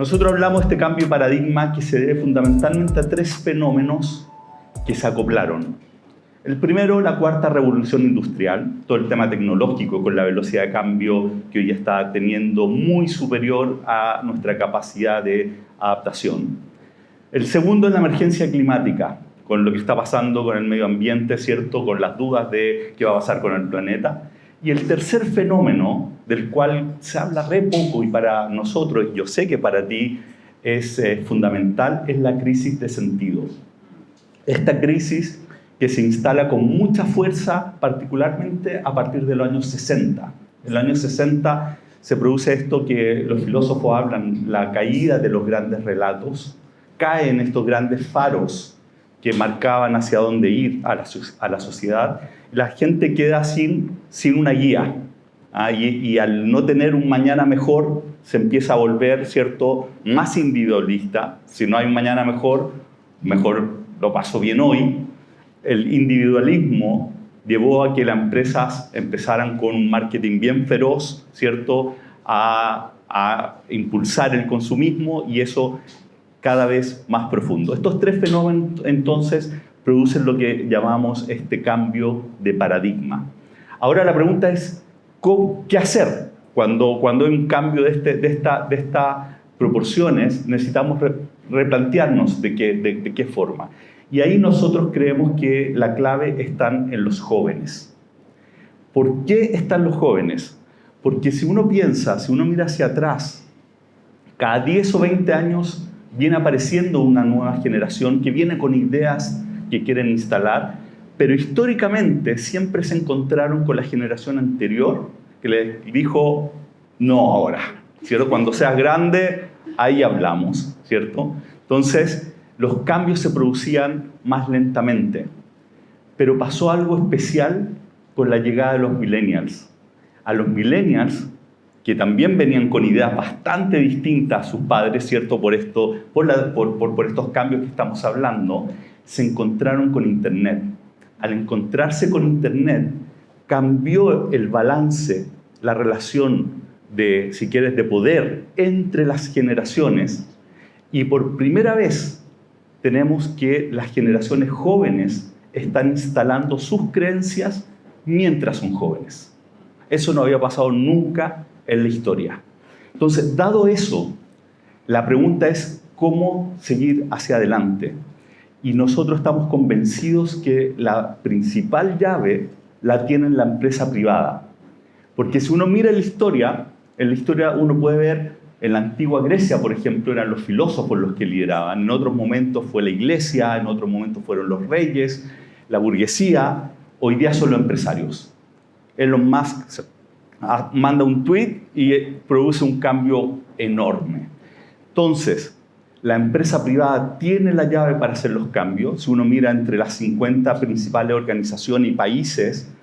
Nosotros hablamos de este cambio de paradigma que se debe fundamentalmente a tres fenómenos que se acoplaron. El primero, la cuarta revolución industrial, todo el tema tecnológico con la velocidad de cambio que hoy está teniendo muy superior a nuestra capacidad de adaptación. El segundo es la emergencia climática, con lo que está pasando con el medio ambiente, ¿cierto? Con las dudas de qué va a pasar con el planeta. Y el tercer fenómeno, del cual se habla re poco y para nosotros, yo sé que para ti es fundamental, es la crisis de sentido. Esta crisis que se instala con mucha fuerza, particularmente a partir de los años 60. En los años 60 se produce esto que los filósofos hablan, la caída de los grandes relatos, caen estos grandes faros que marcaban hacia dónde ir a la sociedad. La gente queda sin una guía, y al no tener un mañana mejor, se empieza a volver, ¿cierto?, más individualista. Si no hay un mañana mejor lo paso bien hoy. El individualismo llevó a que las empresas empezaran con un marketing bien feroz, ¿cierto?, a impulsar el consumismo, y eso cada vez más profundo. Estos tres fenómenos, entonces, producen lo que llamamos este cambio de paradigma. Ahora la pregunta es, ¿qué hacer? Cuando hay un cambio de estas proporciones, necesitamos replantearnos de qué forma. Y ahí nosotros creemos que la clave está en los jóvenes. ¿Por qué están los jóvenes? Porque si uno mira hacia atrás, cada 10 o 20 años viene apareciendo una nueva generación que viene con ideas que quieren instalar, pero históricamente siempre se encontraron con la generación anterior que les dijo, no ahora, ¿cierto? Cuando seas grande, ahí hablamos, ¿cierto? Entonces, los cambios se producían más lentamente, pero pasó algo especial con la llegada de los millennials. A los millennials, que también venían con ideas bastante distintas a sus padres, ¿cierto? Por estos cambios que estamos hablando, se encontraron con Internet. Al encontrarse con Internet, cambió el balance, la relación de poder entre las generaciones, y por primera vez tenemos que las generaciones jóvenes están instalando sus creencias mientras son jóvenes. Eso no había pasado nunca en la historia. Entonces, dado eso, la pregunta es cómo seguir hacia adelante. Y nosotros estamos convencidos que la principal llave la tiene la empresa privada. Porque si uno mira en la historia uno puede ver, en la antigua Grecia, por ejemplo, eran los filósofos los que lideraban. En otros momentos fue la iglesia, en otros momentos fueron los reyes, la burguesía. Hoy día son los empresarios. Elon Musk manda un tweet y produce un cambio enorme. Entonces, la empresa privada tiene la llave para hacer los cambios. Si uno mira entre las 50 principales organizaciones y países,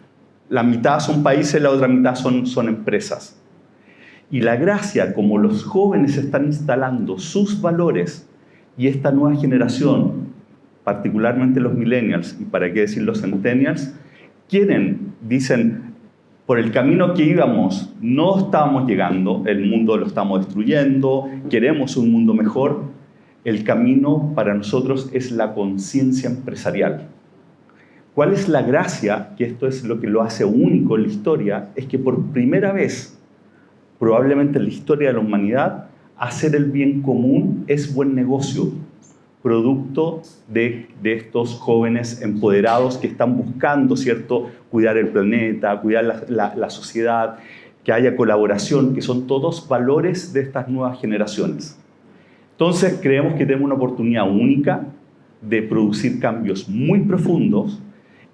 la mitad son países, la otra mitad son empresas. Y la gracia, como los jóvenes están instalando sus valores y esta nueva generación, particularmente los millennials, y para qué decir los centennials, dicen, por el camino que íbamos no estábamos llegando, el mundo lo estamos destruyendo, queremos un mundo mejor. El camino para nosotros es la conciencia empresarial. ¿Cuál es la gracia? Que esto es lo que lo hace único en la historia, es que por primera vez, probablemente en la historia de la humanidad, hacer el bien común es buen negocio, producto de estos jóvenes empoderados que están buscando, ¿cierto?, cuidar el planeta, cuidar la sociedad, que haya colaboración, que son todos valores de estas nuevas generaciones. Entonces, creemos que tenemos una oportunidad única de producir cambios muy profundos.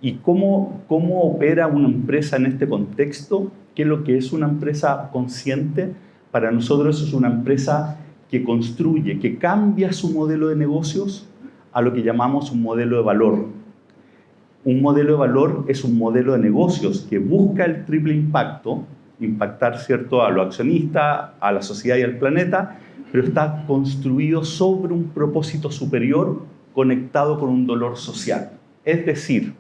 ¿Y cómo opera una empresa en este contexto? ¿Qué es lo que es una empresa consciente? Para nosotros es una empresa que construye, que cambia su modelo de negocios a lo que llamamos un modelo de valor. Un modelo de valor es un modelo de negocios que busca el triple impacto, impactar, ¿cierto?, a los accionistas, a la sociedad y al planeta, pero está construido sobre un propósito superior conectado con un dolor social. Es decir,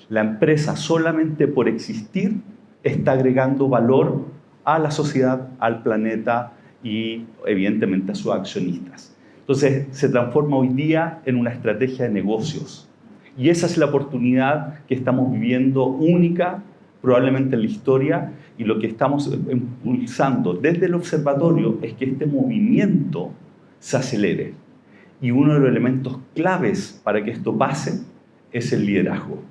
la empresa solamente por existir está agregando valor a la sociedad, al planeta y evidentemente a sus accionistas. Entonces se transforma hoy día en una estrategia de negocios. Y esa es la oportunidad que estamos viviendo única, probablemente en la historia, y lo que estamos impulsando desde el observatorio es que este movimiento se acelere. Y uno de los elementos claves para que esto pase es el liderazgo.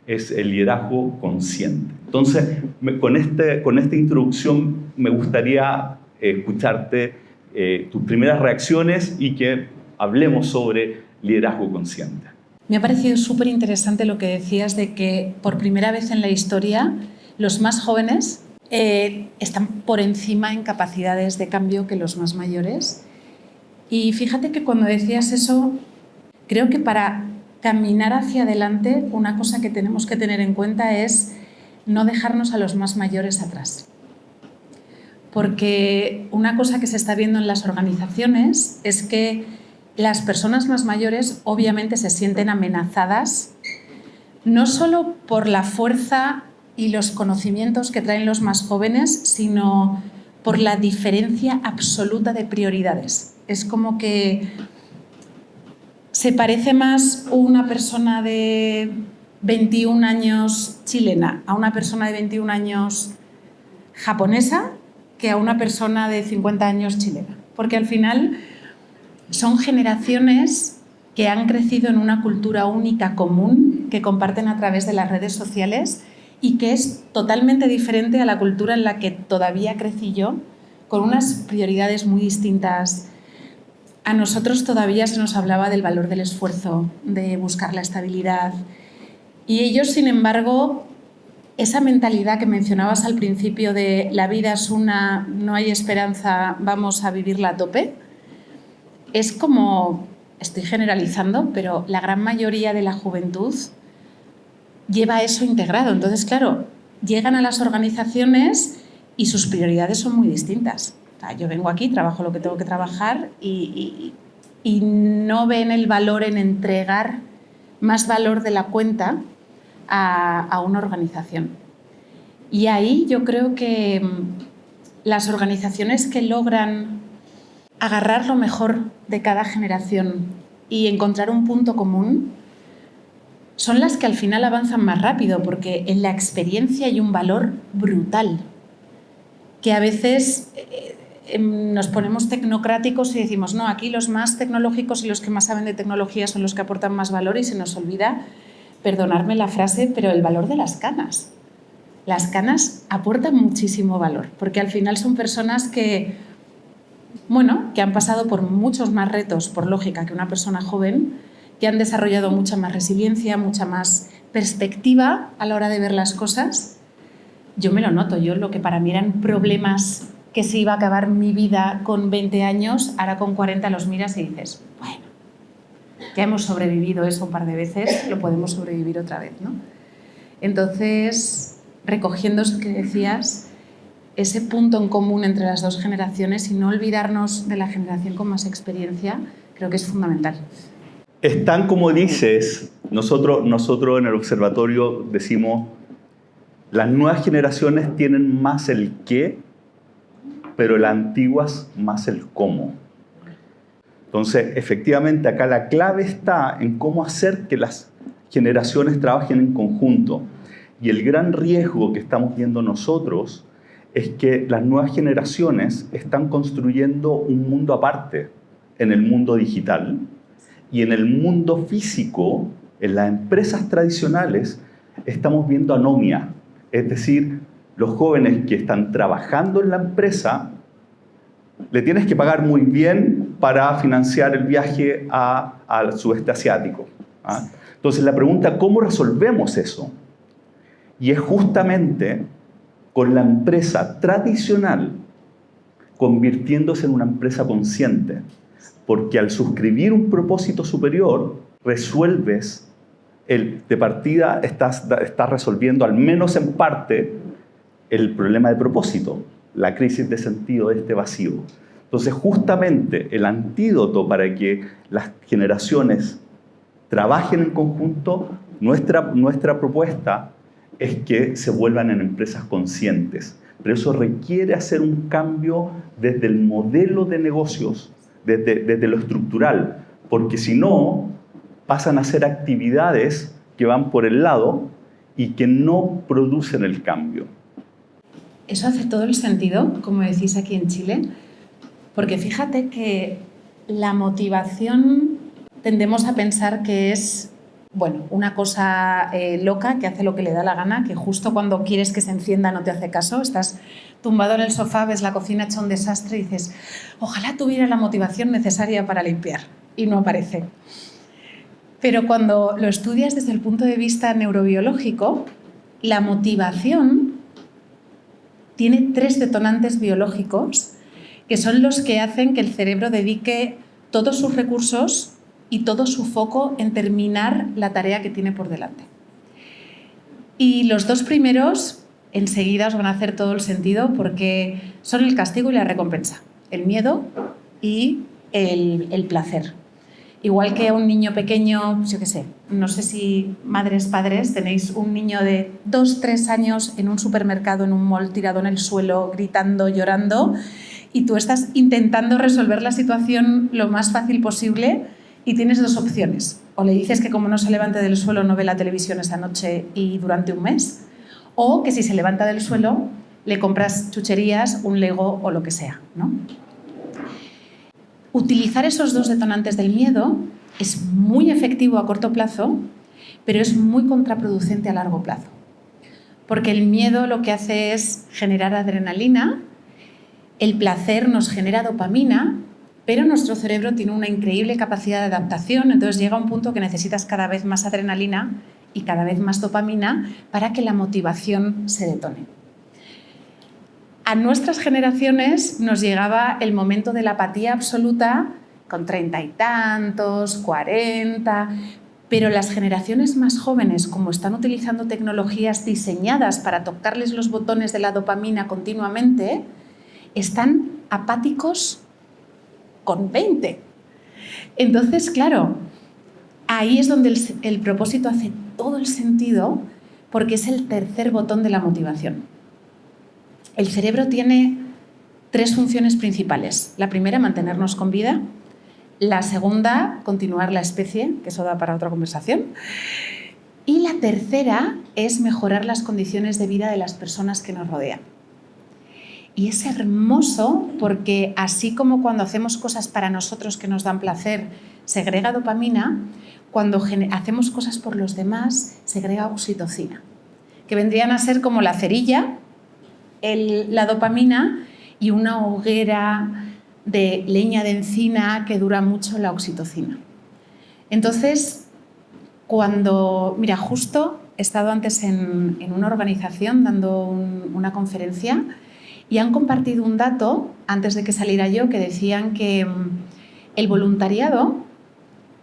Es el liderazgo consciente. Entonces, con esta introducción me gustaría escucharte tus primeras reacciones y que hablemos sobre liderazgo consciente. Me ha parecido súper interesante lo que decías de que por primera vez en la historia los más jóvenes están por encima en capacidades de cambio que los más mayores. Y fíjate que cuando decías eso, creo que para caminar hacia adelante una cosa que tenemos que tener en cuenta es no dejarnos a los más mayores atrás. Porque una cosa que se está viendo en las organizaciones es que las personas más mayores obviamente se sienten amenazadas no solo por la fuerza y los conocimientos que traen los más jóvenes, sino por la diferencia absoluta de prioridades. Es como que se parece más una persona de 21 años chilena a una persona de 21 años japonesa que a una persona de 50 años chilena. Porque al final son generaciones que han crecido en una cultura única común, que comparten a través de las redes sociales y que es totalmente diferente a la cultura en la que todavía crecí yo, con unas prioridades muy distintas. A nosotros todavía se nos hablaba del valor del esfuerzo, de buscar la estabilidad. Y ellos, sin embargo, esa mentalidad que mencionabas al principio de la vida es una, no hay esperanza, vamos a vivirla a tope, es como, estoy generalizando, pero la gran mayoría de la juventud lleva eso integrado. Entonces, claro, llegan a las organizaciones y sus prioridades son muy distintas. O sea, yo vengo aquí, trabajo lo que tengo que trabajar y no ven el valor en entregar más valor de la cuenta a una organización. Y ahí yo creo que las organizaciones que logran agarrar lo mejor de cada generación y encontrar un punto común son las que al final avanzan más rápido, porque en la experiencia hay un valor brutal, que a veces nos ponemos tecnocráticos y decimos, no, aquí los más tecnológicos y los que más saben de tecnología son los que aportan más valor, y se nos olvida, perdonadme la frase, pero el valor de las canas. Las canas aportan muchísimo valor, porque al final son personas que han pasado por muchos más retos, por lógica, que una persona joven, que han desarrollado mucha más resiliencia, mucha más perspectiva a la hora de ver las cosas. Yo me lo noto, yo lo que para mí eran problemas que se iba a acabar mi vida con 20 años, ahora con 40 los miras y dices, bueno, ya hemos sobrevivido eso un par de veces, lo podemos sobrevivir otra vez, ¿no? Entonces, recogiendo eso que decías, ese punto en común entre las dos generaciones y no olvidarnos de la generación con más experiencia, creo que es fundamental. Están, como dices, nosotros en el observatorio decimos, las nuevas generaciones tienen más el qué, pero las antiguas más el cómo. Entonces, efectivamente, acá la clave está en cómo hacer que las generaciones trabajen en conjunto. Y el gran riesgo que estamos viendo nosotros es que las nuevas generaciones están construyendo un mundo aparte en el mundo digital, y en el mundo físico, en las empresas tradicionales, estamos viendo anomia. Es decir, los jóvenes que están trabajando en la empresa, le tienes que pagar muy bien para financiar el viaje al sudeste asiático. ¿Ah? Entonces la pregunta, ¿cómo resolvemos eso? Y es justamente con la empresa tradicional convirtiéndose en una empresa consciente. Porque al suscribir un propósito superior, resuelves, de partida estás resolviendo al menos en parte el problema de propósito, la crisis de sentido de este vacío. Entonces, justamente el antídoto para que las generaciones trabajen en conjunto, nuestra propuesta es que se vuelvan en empresas conscientes, pero eso requiere hacer un cambio desde el modelo de negocios, desde lo estructural, porque si no, pasan a ser actividades que van por el lado y que no producen el cambio. Eso hace todo el sentido, como decís aquí en Chile, porque fíjate que la motivación tendemos a pensar que es, bueno, una cosa loca que hace lo que le da la gana, que justo cuando quieres que se encienda no te hace caso, estás tumbado en el sofá, ves la cocina hecha un desastre y dices, ojalá tuviera la motivación necesaria para limpiar, y no aparece. Pero cuando lo estudias desde el punto de vista neurobiológico, la motivación tiene 3 detonantes biológicos que son los que hacen que el cerebro dedique todos sus recursos y todo su foco en terminar la tarea que tiene por delante. Y los 2 primeros enseguida os van a hacer todo el sentido porque son el castigo y la recompensa, el miedo y el placer. Igual que un niño pequeño, yo qué sé, no sé si madres, padres, tenéis un niño de 2, 3 años en un supermercado, en un mall, tirado en el suelo, gritando, llorando, y tú estás intentando resolver la situación lo más fácil posible y tienes 2 opciones. O le dices que como no se levante del suelo no ve la televisión esa noche y durante un mes, o que si se levanta del suelo le compras chucherías, un Lego o lo que sea, ¿no? Utilizar esos 2 detonantes del miedo es muy efectivo a corto plazo, pero es muy contraproducente a largo plazo. Porque el miedo lo que hace es generar adrenalina, el placer nos genera dopamina, pero nuestro cerebro tiene una increíble capacidad de adaptación, entonces llega un punto que necesitas cada vez más adrenalina y cada vez más dopamina para que la motivación se detone. A nuestras generaciones nos llegaba el momento de la apatía absoluta con 30 y tantos, 40, pero las generaciones más jóvenes, como están utilizando tecnologías diseñadas para tocarles los botones de la dopamina continuamente, están apáticos con 20. Entonces, claro, ahí es donde el propósito hace todo el sentido porque es el tercer botón de la motivación. El cerebro tiene 3 funciones principales. La primera, mantenernos con vida. La segunda, continuar la especie, que eso da para otra conversación. Y la tercera es mejorar las condiciones de vida de las personas que nos rodean. Y es hermoso porque así como cuando hacemos cosas para nosotros que nos dan placer, segrega dopamina, cuando hacemos cosas por los demás, segrega oxitocina, que vendrían a ser como la cerilla, la dopamina y una hoguera de leña de encina que dura mucho la oxitocina. Entonces, mira, justo he estado antes en una organización dando una conferencia y han compartido un dato, antes de que saliera yo, que decían que el voluntariado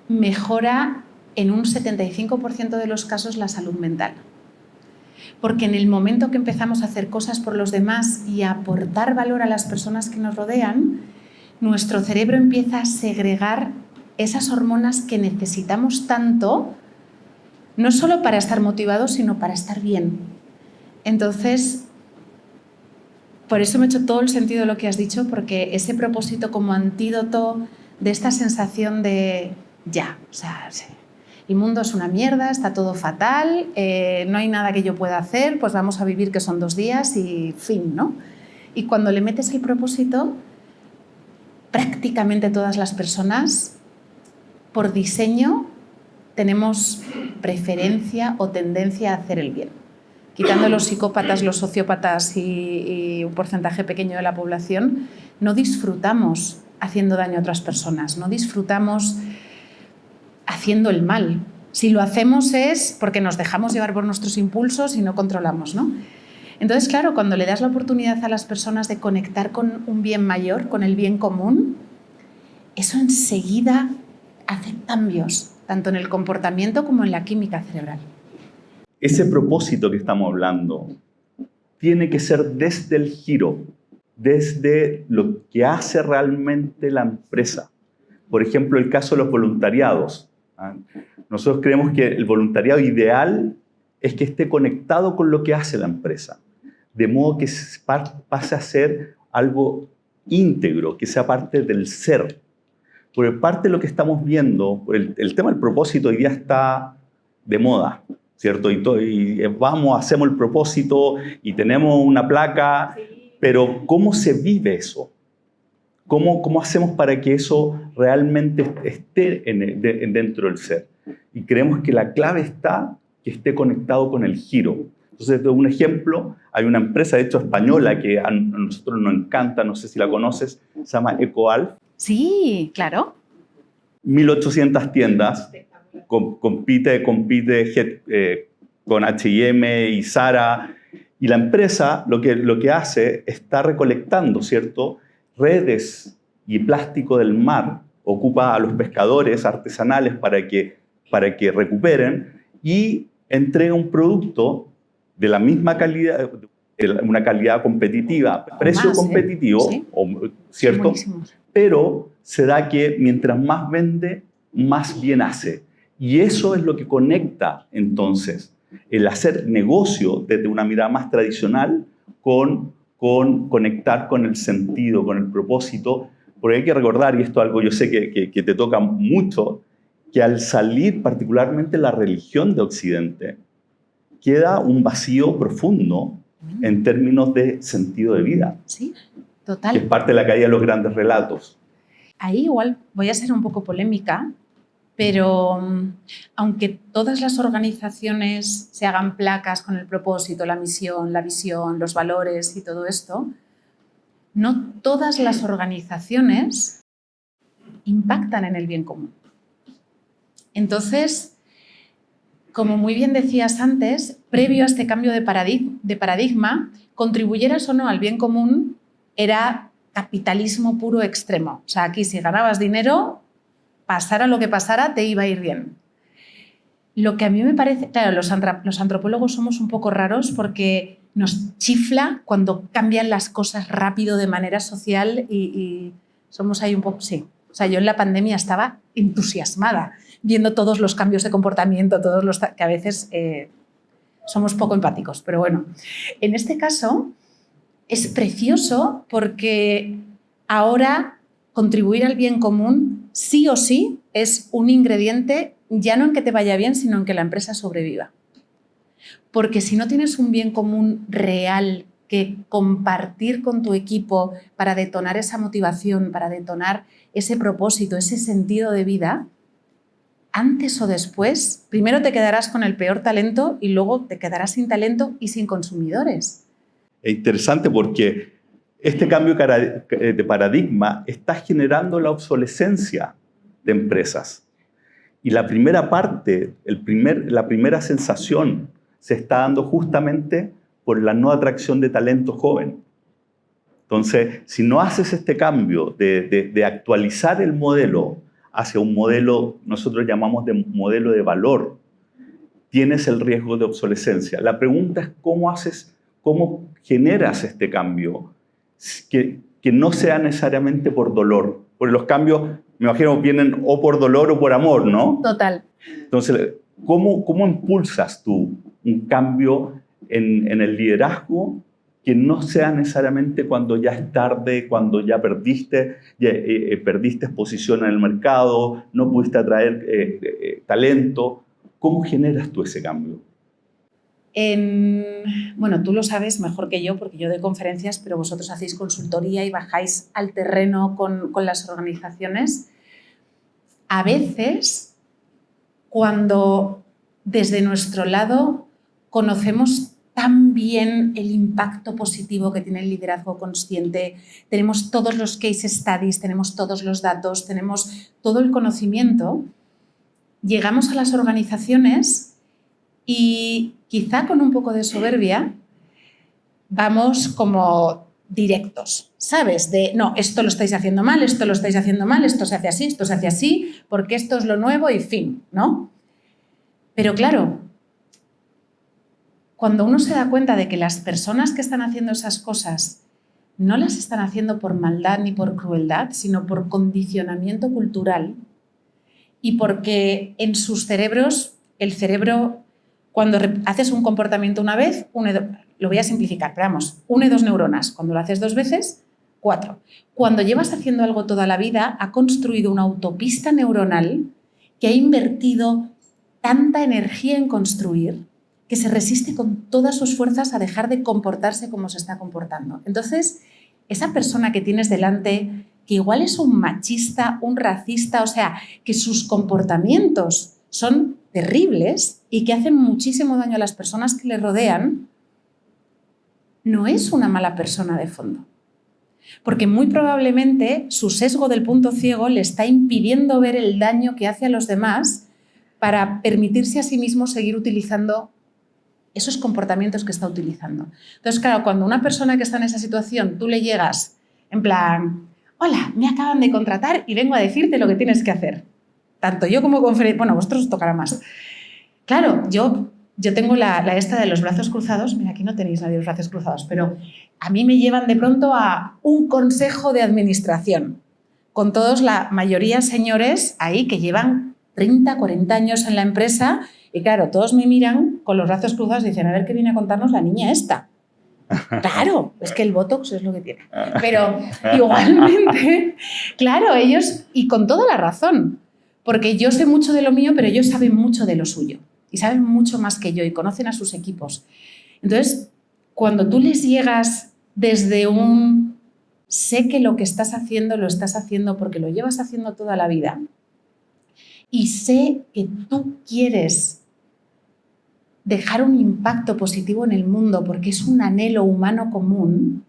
mejora en un 75% de los casos la salud mental. Porque en el momento que empezamos a hacer cosas por los demás y a aportar valor a las personas que nos rodean, nuestro cerebro empieza a segregar esas hormonas que necesitamos tanto, no solo para estar motivados, sino para estar bien. Entonces, por eso me ha hecho todo el sentido lo que has dicho, porque ese propósito como antídoto de esta sensación de el mundo es una mierda, está todo fatal, no hay nada que yo pueda hacer, pues vamos a vivir que son 2 días y fin, ¿no? Y cuando le metes el propósito, prácticamente todas las personas, por diseño, tenemos preferencia o tendencia a hacer el bien. Quitando los psicópatas, los sociópatas y un porcentaje pequeño de la población, no disfrutamos haciendo daño a otras personas, no disfrutamos haciendo el mal. Si lo hacemos es porque nos dejamos llevar por nuestros impulsos y no controlamos, ¿no? Entonces, claro, cuando le das la oportunidad a las personas de conectar con un bien mayor, con el bien común, eso enseguida hace cambios, tanto en el comportamiento como en la química cerebral. Ese propósito que estamos hablando tiene que ser desde el giro, desde lo que hace realmente la empresa. Por ejemplo, el caso de los voluntariados. Nosotros creemos que el voluntariado ideal es que esté conectado con lo que hace la empresa. de modo que pase a ser algo íntegro, que sea parte del ser. Porque parte de lo que estamos viendo, el tema del propósito hoy día está de moda, ¿cierto? Vamos, hacemos el propósito y tenemos una placa, pero ¿cómo se vive eso? ¿Cómo hacemos para que eso realmente esté dentro del ser? Y creemos que la clave está que esté conectado con el giro. Entonces, de un ejemplo, hay una empresa, de hecho, española que a nosotros nos encanta, no sé si la conoces, se llama EcoAlf. Sí, claro. 1.800 tiendas, compite con H&M y Zara, y la empresa lo que hace está recolectando, ¿cierto?, redes y plástico del mar, ocupa a los pescadores artesanales para que recuperen y entrega un producto de la misma calidad, una calidad competitiva, precio competitivo, ¿sí? ¿cierto? Buenísimos. Pero se da que mientras más vende, más bien hace. Y eso es lo que conecta, entonces, el hacer negocio desde una mirada más tradicional con conectar con el sentido, con el propósito. Porque hay que recordar, y esto es algo yo sé que te toca mucho, que al salir particularmente la religión de Occidente, queda un vacío profundo en términos de sentido de vida. Sí, total. Que es parte de la caída de los grandes relatos. Ahí igual voy a ser un poco polémica, pero aunque todas las organizaciones se hagan placas con el propósito, la misión, la visión, los valores y todo esto, no todas las organizaciones impactan en el bien común. Entonces, como muy bien decías antes, previo a este cambio de paradigma, contribuyeras o no al bien común, era capitalismo puro extremo. O sea, aquí si ganabas dinero, pasara lo que pasara, te iba a ir bien. Lo que a mí me parece, claro, los antropólogos somos un poco raros porque nos chifla cuando cambian las cosas rápido de manera social y somos ahí un poco, sí. O sea, yo en la pandemia estaba entusiasmada viendo todos los cambios de comportamiento, todos los que a veces somos poco empáticos. Pero bueno, en este caso es precioso porque ahora contribuir al bien común sí o sí es un ingrediente ya no en que te vaya bien, sino en que la empresa sobreviva. Porque si no tienes un bien común real que compartir con tu equipo para detonar esa motivación, para detonar ese propósito, ese sentido de vida, antes o después, primero te quedarás con el peor talento y luego te quedarás sin talento y sin consumidores. Es interesante porque este cambio de paradigma está generando la obsolescencia de empresas. Y la primera parte, la primera sensación se está dando justamente por la no atracción de talento joven. Entonces, si no haces este cambio de actualizar el modelo hacia un modelo, nosotros llamamos de modelo de valor, tienes el riesgo de obsolescencia. La pregunta es cómo generas este cambio que no sea necesariamente por dolor. Porque los cambios, me imagino, vienen o por dolor o por amor, ¿no? Total. Entonces, ¿cómo impulsas tú un cambio en el liderazgo que no sea necesariamente cuando ya es tarde, cuando ya perdiste exposición en el mercado, no pudiste atraer talento? ¿Cómo generas tú ese cambio? Bueno, tú lo sabes mejor que yo porque yo doy conferencias, pero vosotros hacéis consultoría y bajáis al terreno con las organizaciones. A veces, cuando desde nuestro lado conocemos tan bien el impacto positivo que tiene el liderazgo consciente, tenemos todos los case studies, tenemos todos los datos, tenemos todo el conocimiento, llegamos a las organizaciones y quizá con un poco de soberbia vamos como directos, ¿sabes? De, no, esto lo estáis haciendo mal, esto lo estáis haciendo mal, esto se hace así, porque esto es lo nuevo y fin, ¿no? Pero claro, cuando uno se da cuenta de que las personas que están haciendo esas cosas no las están haciendo por maldad ni por crueldad, sino por condicionamiento cultural y porque en sus cerebros, el cerebro Cuando haces un comportamiento una vez, lo voy a simplificar, pero vamos, une 2 neuronas. Cuando lo haces 2 veces, 4. Cuando llevas haciendo algo toda la vida, ha construido una autopista neuronal que ha invertido tanta energía en construir que se resiste con todas sus fuerzas a dejar de comportarse como se está comportando. Entonces, esa persona que tienes delante, que igual es un machista, un racista, o sea, que sus comportamientos son terribles y que hacen muchísimo daño a las personas que le rodean, no es una mala persona de fondo. Porque muy probablemente su sesgo del punto ciego le está impidiendo ver el daño que hace a los demás para permitirse a sí mismo seguir utilizando esos comportamientos que está utilizando. Entonces, claro, cuando una persona que está en esa situación, tú le llegas en plan, hola, me acaban de contratar y vengo a decirte lo que tienes que hacer. Tanto yo como conferencia, bueno, a vosotros os tocará más. Claro, yo tengo la esta de los brazos cruzados, mira, aquí no tenéis nadie de los brazos cruzados, pero a mí me llevan de pronto a un consejo de administración, con todos la mayoría señores ahí que llevan 30, 40 años en la empresa y claro, todos me miran con los brazos cruzados y dicen, a ver qué viene a contarnos la niña esta. Claro, es que el Botox es lo que tiene. Pero igualmente, claro, ellos, y con toda la razón, porque yo sé mucho de lo mío, pero ellos saben mucho de lo suyo y saben mucho más que yo y conocen a sus equipos. Entonces, cuando tú les llegas desde un sé que lo que estás haciendo lo estás haciendo porque lo llevas haciendo toda la vida y sé que tú quieres dejar un impacto positivo en el mundo porque es un anhelo humano común,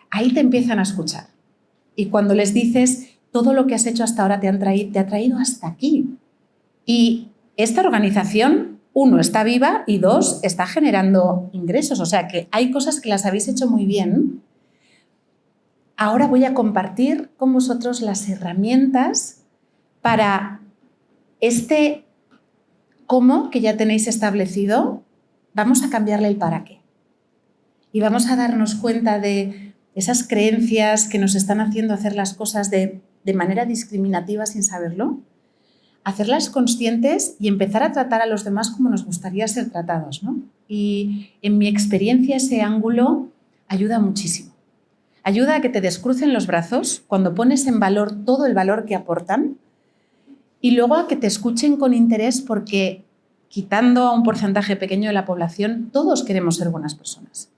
ahí te empiezan a escuchar. Y cuando les dices, todo lo que has hecho hasta ahora te ha traído hasta aquí. Y esta organización, 1, está viva y 2, está generando ingresos. O sea que hay cosas que las habéis hecho muy bien. Ahora voy a compartir con vosotros las herramientas para este cómo que ya tenéis establecido, vamos a cambiarle el para qué. Y vamos a darnos cuenta de esas creencias que nos están haciendo hacer las cosas de manera discriminativa sin saberlo, hacerlas conscientes y empezar a tratar a los demás como nos gustaría ser tratados, ¿no? Y en mi experiencia ese ángulo ayuda muchísimo. Ayuda a que te descrucen los brazos cuando pones en valor todo el valor que aportan y luego a que te escuchen con interés porque, quitando a un porcentaje pequeño de la población, todos queremos ser buenas personas.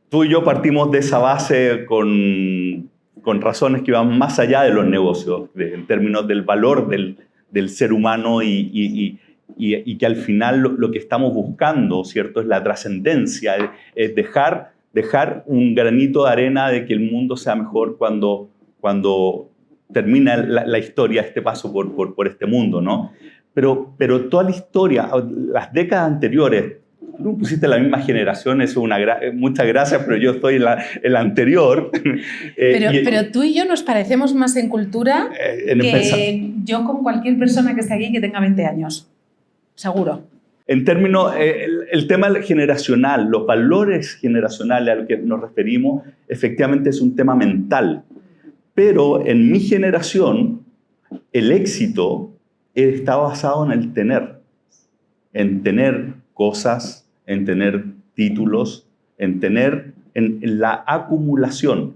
Tú y yo partimos de esa base con razones que van más allá de los negocios, en términos del valor del ser humano y que al final lo que estamos buscando, ¿cierto?, es la trascendencia, es dejar un granito de arena de que el mundo sea mejor cuando termina la historia, este paso por este mundo, ¿no? Pero toda la historia, las décadas anteriores, tú pusiste la misma generación, eso muchas gracias, pero yo estoy en la anterior. Pero tú y yo nos parecemos más en cultura que yo con cualquier persona que esté aquí que tenga 20 años, seguro. En términos, el tema generacional, los valores generacionales a los que nos referimos, efectivamente es un tema mental. Pero en mi generación, el éxito está basado en el en tener cosas, en tener títulos, en la acumulación.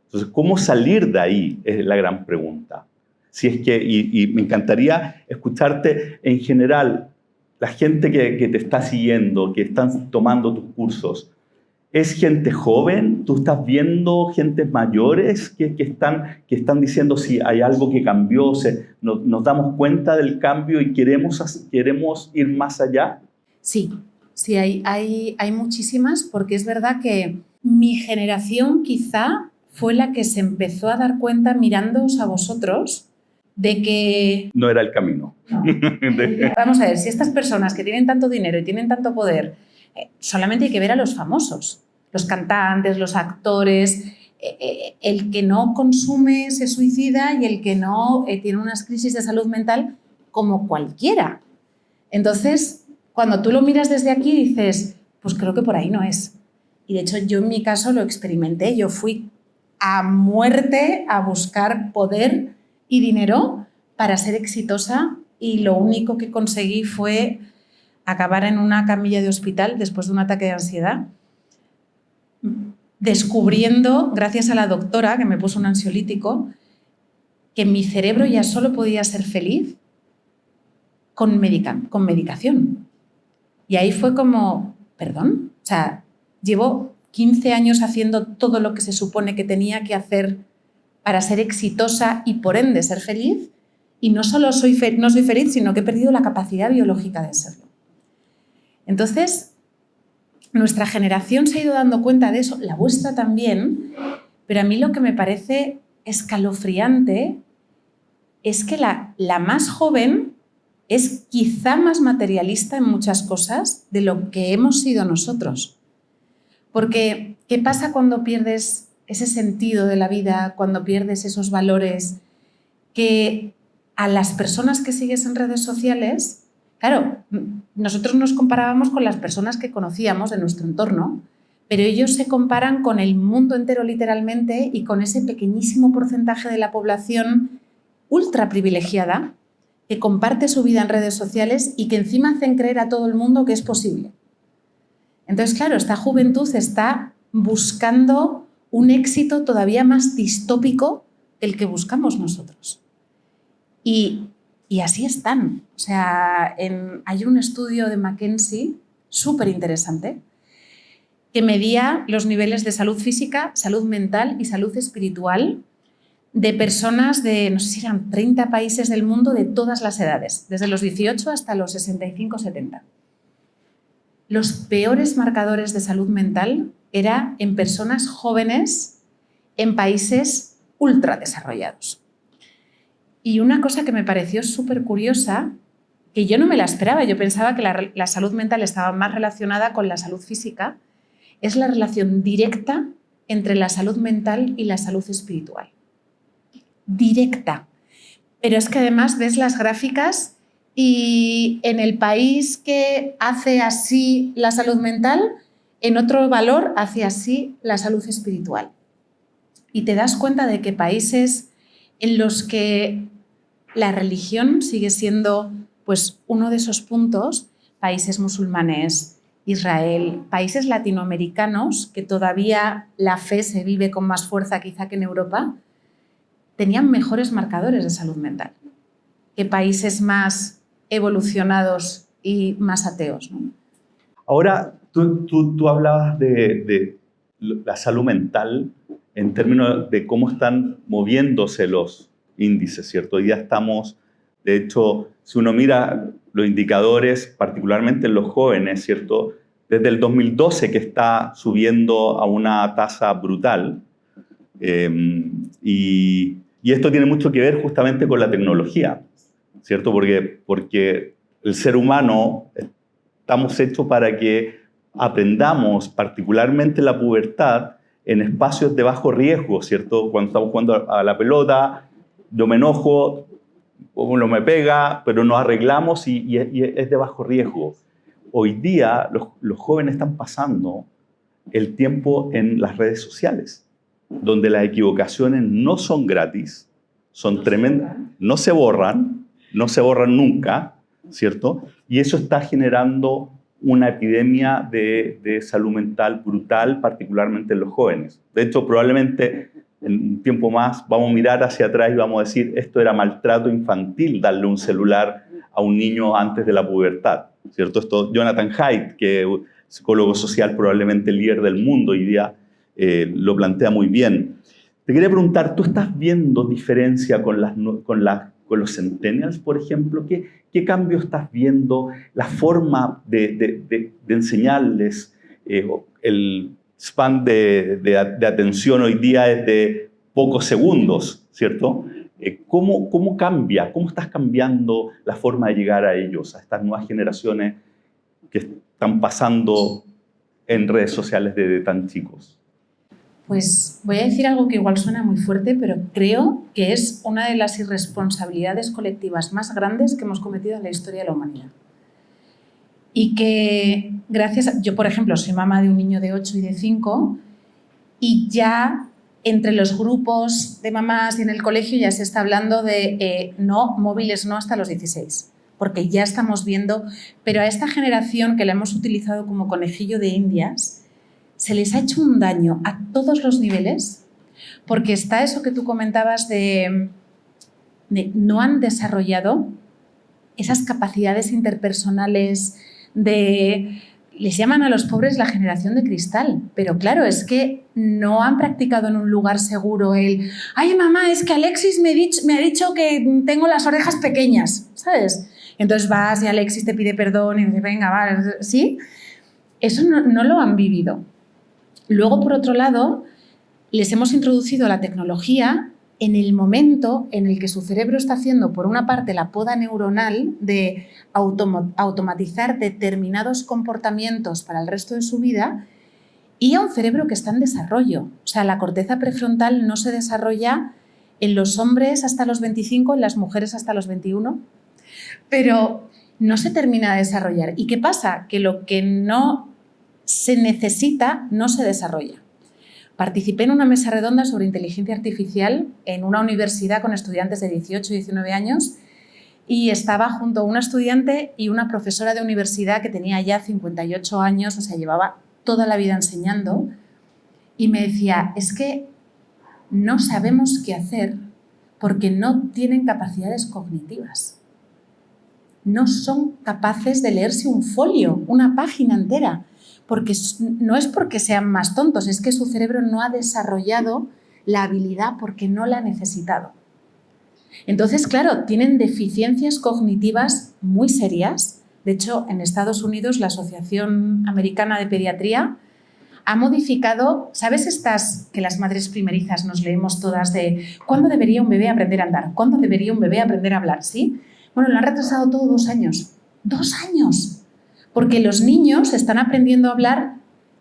Entonces, ¿cómo salir de ahí? Es la gran pregunta. Si es que, y me encantaría escucharte en general, la gente que te está siguiendo, que están tomando tus cursos, ¿es gente joven? ¿Tú estás viendo gentes mayores que están diciendo si hay algo que cambió, nos damos cuenta del cambio y queremos ir más allá? Sí, hay muchísimas, porque es verdad que mi generación quizá fue la que se empezó a dar cuenta mirándoos a vosotros de que... No era el camino. Vamos a ver, si estas personas que tienen tanto dinero y tienen tanto poder, solamente hay que ver a los famosos, los cantantes, los actores, el que no consume se suicida y el que no tiene unas crisis de salud mental como cualquiera. Entonces, cuando tú lo miras desde aquí dices, pues creo que por ahí no es. Y de hecho yo en mi caso lo experimenté, yo fui a muerte a buscar poder y dinero para ser exitosa y lo único que conseguí fue acabar en una camilla de hospital después de un ataque de ansiedad, descubriendo, gracias a la doctora que me puso un ansiolítico, que mi cerebro ya solo podía ser feliz con medicación. Y ahí fue como, perdón, o sea, llevo 15 años haciendo todo lo que se supone que tenía que hacer para ser exitosa y por ende ser feliz, y no solo no soy feliz, sino que he perdido la capacidad biológica de serlo. Entonces, nuestra generación se ha ido dando cuenta de eso, la vuestra también, pero a mí lo que me parece escalofriante es que la más joven es quizá más materialista en muchas cosas de lo que hemos sido nosotros. Porque, ¿qué pasa cuando pierdes ese sentido de la vida, cuando pierdes esos valores? Que a las personas que sigues en redes sociales, claro, nosotros nos comparábamos con las personas que conocíamos de nuestro entorno, pero ellos se comparan con el mundo entero literalmente y con ese pequeñísimo porcentaje de la población ultra privilegiada que comparte su vida en redes sociales y que encima hacen creer a todo el mundo que es posible. Entonces, claro, esta juventud está buscando un éxito todavía más distópico que el que buscamos nosotros. Y así están. O sea, hay un estudio de McKinsey súper interesante que medía los niveles de salud física, salud mental y salud espiritual de personas de, no sé si eran 30 países del mundo de todas las edades, desde los 18 hasta los 65-70. Los peores marcadores de salud mental eran en personas jóvenes en países ultradesarrollados. Y una cosa que me pareció súper curiosa, que yo no me la esperaba, yo pensaba que la salud mental estaba más relacionada con la salud física, es la relación directa entre la salud mental y la salud espiritual. Directa. Pero es que además ves las gráficas y en el país que hace así la salud mental, en otro valor hace así la salud espiritual. Y te das cuenta de que países en los que la religión sigue siendo pues, uno de esos puntos, países musulmanes, Israel, países latinoamericanos, que todavía la fe se vive con más fuerza quizá que en Europa, tenían mejores marcadores de salud mental que países más evolucionados y más ateos, ¿no? Ahora, tú hablabas de la salud mental en términos de cómo están moviéndose los índices, ¿cierto? Hoy día estamos, de hecho, si uno mira los indicadores, particularmente en los jóvenes, ¿cierto? Desde el 2012 que está subiendo a una tasa brutal, y esto tiene mucho que ver justamente con la tecnología, ¿cierto? Porque el ser humano estamos hechos para que aprendamos, particularmente en la pubertad, en espacios de bajo riesgo, ¿cierto? Cuando estamos jugando a la pelota, yo me enojo, uno me pega, pero nos arreglamos y es de bajo riesgo. Hoy día los jóvenes están pasando el tiempo en las redes sociales, donde las equivocaciones no son gratis, son tremendas, no se borran nunca, ¿cierto? Y eso está generando una epidemia de salud mental brutal, particularmente en los jóvenes. De hecho, probablemente en un tiempo más vamos a mirar hacia atrás y vamos a decir, esto era maltrato infantil, darle un celular a un niño antes de la pubertad, ¿cierto? Esto, Jonathan Haidt, que es psicólogo social, probablemente el líder del mundo hoy día, lo plantea muy bien. Te quería preguntar, ¿tú estás viendo diferencia con los centennials, por ejemplo? ¿Qué cambio estás viendo? La forma de enseñarles, el span de atención hoy día es de pocos segundos, ¿cierto? ¿Cómo cambia? ¿Cómo estás cambiando la forma de llegar a ellos, a estas nuevas generaciones que están pasando en redes sociales desde tan chicos? Pues voy a decir algo que igual suena muy fuerte, pero creo que es una de las irresponsabilidades colectivas más grandes que hemos cometido en la historia de la humanidad. Y que yo, por ejemplo, soy mamá de un niño de 8 y de 5 y ya entre los grupos de mamás y en el colegio ya se está hablando de no, móviles no hasta los 16. porque ya estamos viendo, pero a esta generación que la hemos utilizado como conejillo de indias, se les ha hecho un daño a todos los niveles, porque está eso que tú comentabas de no han desarrollado esas capacidades interpersonales les llaman a los pobres la generación de cristal, pero claro, es que no han practicado en un lugar seguro ay mamá, es que Alexis me ha dicho que tengo las orejas pequeñas, ¿sabes? Entonces vas y Alexis te pide perdón y dice, venga, vale, ¿sí? Eso no lo han vivido. Luego, por otro lado, les hemos introducido la tecnología en el momento en el que su cerebro está haciendo, por una parte, la poda neuronal de automatizar determinados comportamientos para el resto de su vida, y a un cerebro que está en desarrollo. O sea, la corteza prefrontal no se desarrolla en los hombres hasta los 25, en las mujeres hasta los 21, pero no se termina de desarrollar. ¿Y qué pasa? Que lo que no se necesita no se desarrolla. Participé en una mesa redonda sobre inteligencia artificial en una universidad con estudiantes de 18 y 19 años y estaba junto a una estudiante y una profesora de universidad que tenía ya 58 años, o sea, llevaba toda la vida enseñando, y me decía, es que no sabemos qué hacer porque no tienen capacidades cognitivas. No son capaces de leerse un folio, una página entera. Porque no es porque sean más tontos, es que su cerebro no ha desarrollado la habilidad porque no la ha necesitado. Entonces, claro, tienen deficiencias cognitivas muy serias. De hecho, en Estados Unidos, la Asociación Americana de Pediatría ha modificado, ¿sabes estas que las madres primerizas nos leemos todas de ¿cuándo debería un bebé aprender a andar? ¿Cuándo debería un bebé aprender a hablar? ¿Sí? Bueno, lo han retrasado todo 2 años. ¡2 años! Porque los niños están aprendiendo a hablar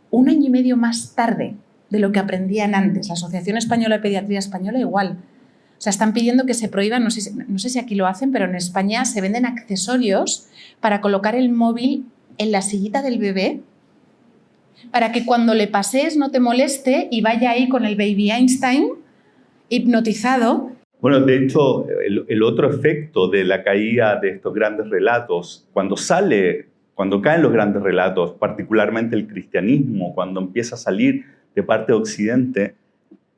1 año y medio más tarde de lo que aprendían antes. La Asociación Española de Pediatría Española igual. O sea, están pidiendo que se prohíban, no sé si aquí lo hacen, pero en España se venden accesorios para colocar el móvil en la sillita del bebé para que cuando le pasees no te moleste y vaya ahí con el baby Einstein hipnotizado. Bueno, de hecho, el otro efecto de la caída de estos grandes relatos, cuando caen los grandes relatos, particularmente el cristianismo, cuando empieza a salir de parte de Occidente,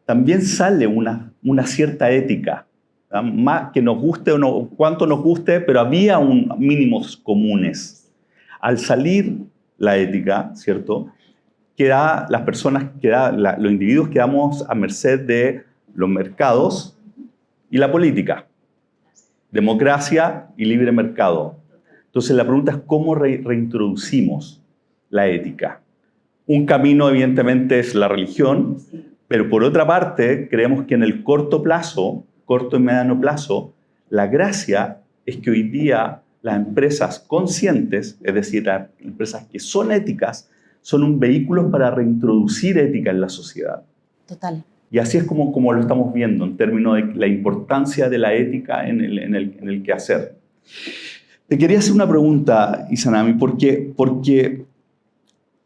también sale una cierta ética, ¿verdad? Más que nos guste o no, cuánto nos guste, pero había mínimos comunes. Al salir la ética, ¿cierto? Los individuos quedamos a merced de los mercados y la política, democracia y libre mercado. Entonces la pregunta es cómo reintroducimos la ética. Un camino evidentemente es la religión, pero por otra parte creemos que en el corto y mediano plazo, la gracia es que hoy día las empresas conscientes, es decir, las empresas que son éticas, son un vehículo para reintroducir ética en la sociedad. Total. Y así es como lo estamos viendo en términos de la importancia de la ética en el quehacer. Te quería hacer una pregunta, Izanami, porque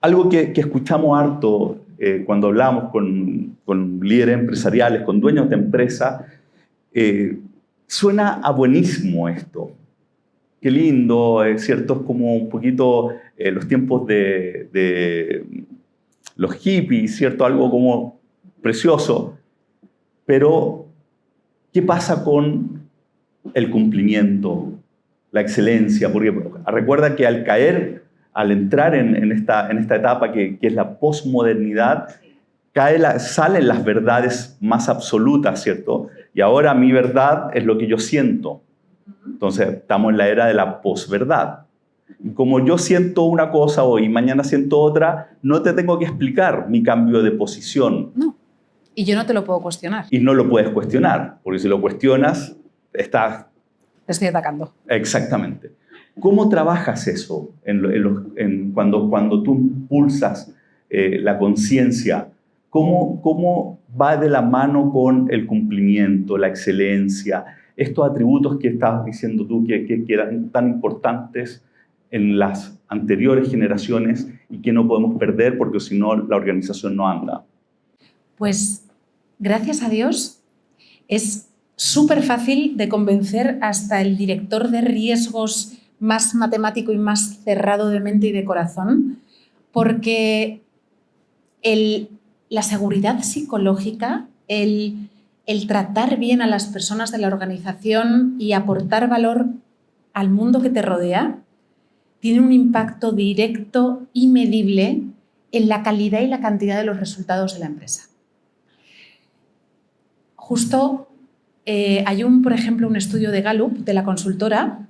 algo que escuchamos harto cuando hablamos con líderes empresariales, con dueños de empresa, suena a buenísimo esto. Qué lindo, es cierto, es como un poquito los tiempos de los hippies, ¿cierto? Algo como precioso. Pero, ¿qué pasa con el cumplimiento, la excelencia? Porque recuerda que al entrar en esta etapa que es la posmodernidad, salen las verdades más absolutas, ¿cierto? Y ahora mi verdad es lo que yo siento. Entonces, estamos en la era de la posverdad. Y como yo siento una cosa hoy y mañana siento otra, no te tengo que explicar mi cambio de posición. No. Y yo no te lo puedo cuestionar. Y no lo puedes cuestionar, porque si lo cuestionas, estás... Te estoy atacando. Exactamente. ¿Cómo trabajas eso cuando tú impulsas la conciencia? ¿Cómo va de la mano con el cumplimiento, la excelencia, estos atributos que estabas diciendo tú que eran tan importantes en las anteriores generaciones y que no podemos perder porque si no la organización no anda? Pues, gracias a Dios, es súper fácil de convencer hasta el director de riesgos más matemático y más cerrado de mente y de corazón, porque la seguridad psicológica, el tratar bien a las personas de la organización y aportar valor al mundo que te rodea, tiene un impacto directo y medible en la calidad y la cantidad de los resultados de la empresa. Justo hay por ejemplo, un estudio de Gallup, de la consultora,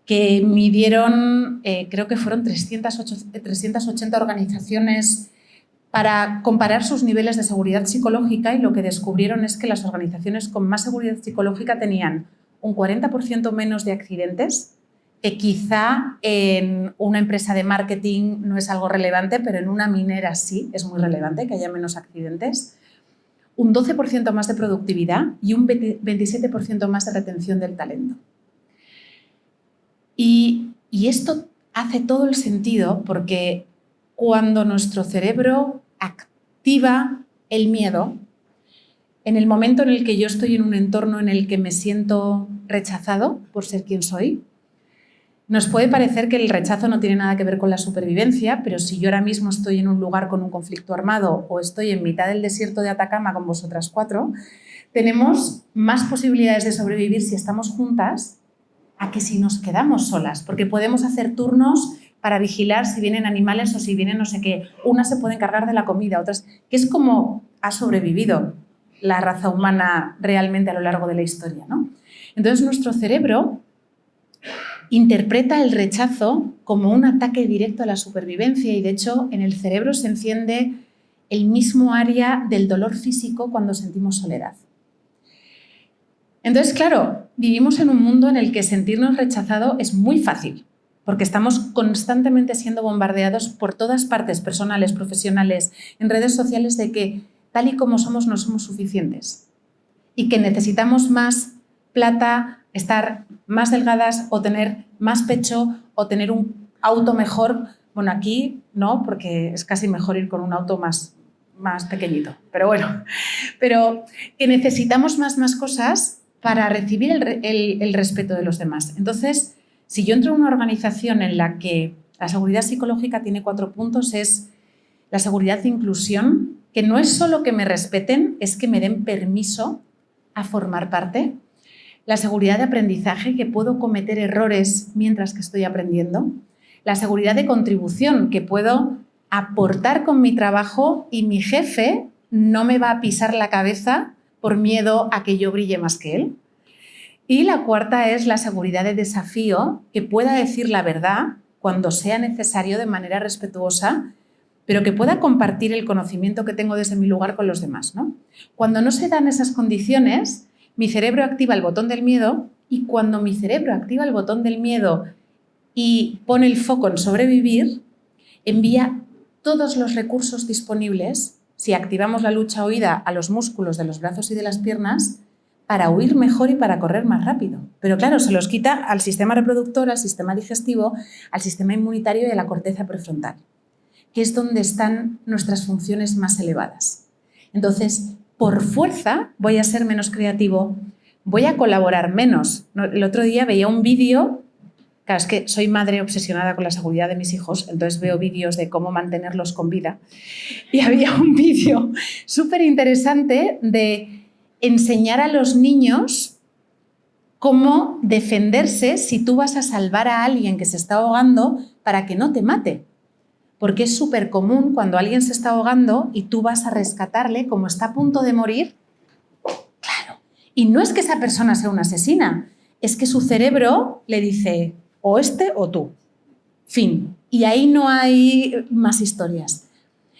que midieron, creo que fueron 380 organizaciones para comparar sus niveles de seguridad psicológica, y lo que descubrieron es que las organizaciones con más seguridad psicológica tenían un 40% menos de accidentes, que quizá en una empresa de marketing no es algo relevante, pero en una minera sí es muy relevante que haya menos accidentes, un 12% más de productividad y un 27% más de retención del talento. Y esto hace todo el sentido, porque cuando nuestro cerebro activa el miedo, en el momento en el que yo estoy en un entorno en el que me siento rechazado por ser quien soy, nos puede parecer que el rechazo no tiene nada que ver con la supervivencia, pero si yo ahora mismo estoy en un lugar con un conflicto armado o estoy en mitad del desierto de Atacama con vosotras 4, tenemos más posibilidades de sobrevivir si estamos juntas a que si nos quedamos solas, porque podemos hacer turnos para vigilar si vienen animales o si vienen no sé qué. Unas se pueden encargar de la comida, otras... que es como ha sobrevivido la raza humana realmente a lo largo de la historia, ¿no? Entonces nuestro cerebro interpreta el rechazo como un ataque directo a la supervivencia, y de hecho en el cerebro se enciende el mismo área del dolor físico cuando sentimos soledad. Entonces, claro, vivimos en un mundo en el que sentirnos rechazado es muy fácil, porque estamos constantemente siendo bombardeados por todas partes, personales, profesionales, en redes sociales, de que tal y como somos no somos suficientes y que necesitamos más plata, estar más delgadas o tener más pecho o tener un auto mejor. Bueno, aquí no, porque es casi mejor ir con un auto más pequeñito, pero bueno, pero que necesitamos más cosas para recibir el respeto de los demás. Entonces, si yo entro en una organización en la que la seguridad psicológica tiene 4 puntos, es la seguridad de inclusión, que no es solo que me respeten, es que me den permiso a formar parte. La seguridad de aprendizaje, que puedo cometer errores mientras que estoy aprendiendo. La seguridad de contribución, que puedo aportar con mi trabajo y mi jefe no me va a pisar la cabeza por miedo a que yo brille más que él. Y la cuarta es la seguridad de desafío, que pueda decir la verdad cuando sea necesario de manera respetuosa, pero que pueda compartir el conocimiento que tengo desde mi lugar con los demás, ¿no? Cuando no se dan esas condiciones, mi cerebro activa el botón del miedo, y cuando mi cerebro activa el botón del miedo y pone el foco en sobrevivir, envía todos los recursos disponibles, si activamos la lucha-huida, a los músculos de los brazos y de las piernas para huir mejor y para correr más rápido. Pero claro, se los quita al sistema reproductor, al sistema digestivo, al sistema inmunitario y a la corteza prefrontal, que es donde están nuestras funciones más elevadas. Entonces, por fuerza voy a ser menos creativo, voy a colaborar menos. El otro día veía un vídeo, claro, es que soy madre obsesionada con la seguridad de mis hijos, entonces veo vídeos de cómo mantenerlos con vida, y había un vídeo súper interesante de enseñar a los niños cómo defenderse si tú vas a salvar a alguien que se está ahogando para que no te mate. Porque es súper común cuando alguien se está ahogando y tú vas a rescatarle, como está a punto de morir. Claro. Y no es que esa persona sea una asesina, es que su cerebro le dice o este o tú. Fin. Y ahí no hay más historias.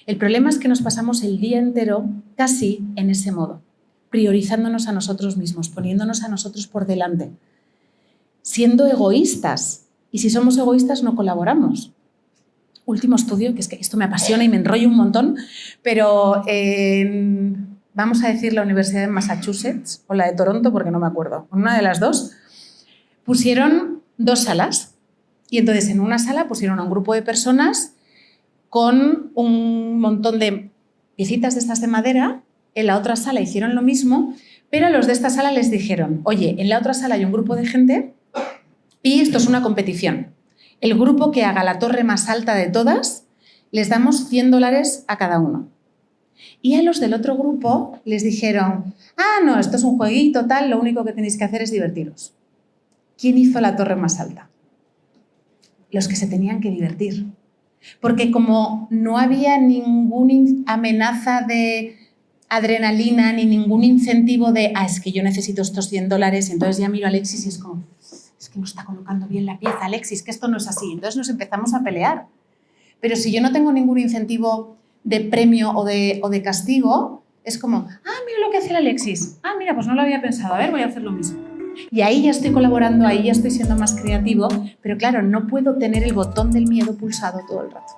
El problema es que nos pasamos el día entero casi en ese modo, priorizándonos a nosotros mismos, poniéndonos a nosotros por delante, siendo egoístas. Y si somos egoístas no colaboramos. Último estudio, que es que esto me apasiona y me enrollo un montón, pero vamos a decir la Universidad de Massachusetts o la de Toronto, porque no me acuerdo, una de las dos, pusieron 2 salas, y entonces en una sala pusieron a un grupo de personas con un montón de piecitas de estas de madera, en la otra sala hicieron lo mismo, pero a los de esta sala les dijeron, oye, en la otra sala hay un grupo de gente Y esto es una competición. El grupo que haga la torre más alta de todas, les damos $100 a cada uno. Y a los del otro grupo les dijeron, no, esto es un jueguito, tal, lo único que tenéis que hacer es divertiros. ¿Quién hizo la torre más alta? Los que se tenían que divertir. Porque como no había ninguna amenaza de adrenalina ni ningún incentivo de, es que yo necesito estos $100, y entonces ya miro a Alexis y es como, es que no está colocando bien la pieza, Alexis, que esto no es así. Entonces nos empezamos a pelear. Pero si yo no tengo ningún incentivo de premio o de castigo, es como, mira lo que hace el Alexis. Mira, pues no lo había pensado, a ver, voy a hacer lo mismo. Y ahí ya estoy colaborando, ahí ya estoy siendo más creativo, pero claro, no puedo tener el botón del miedo pulsado todo el rato.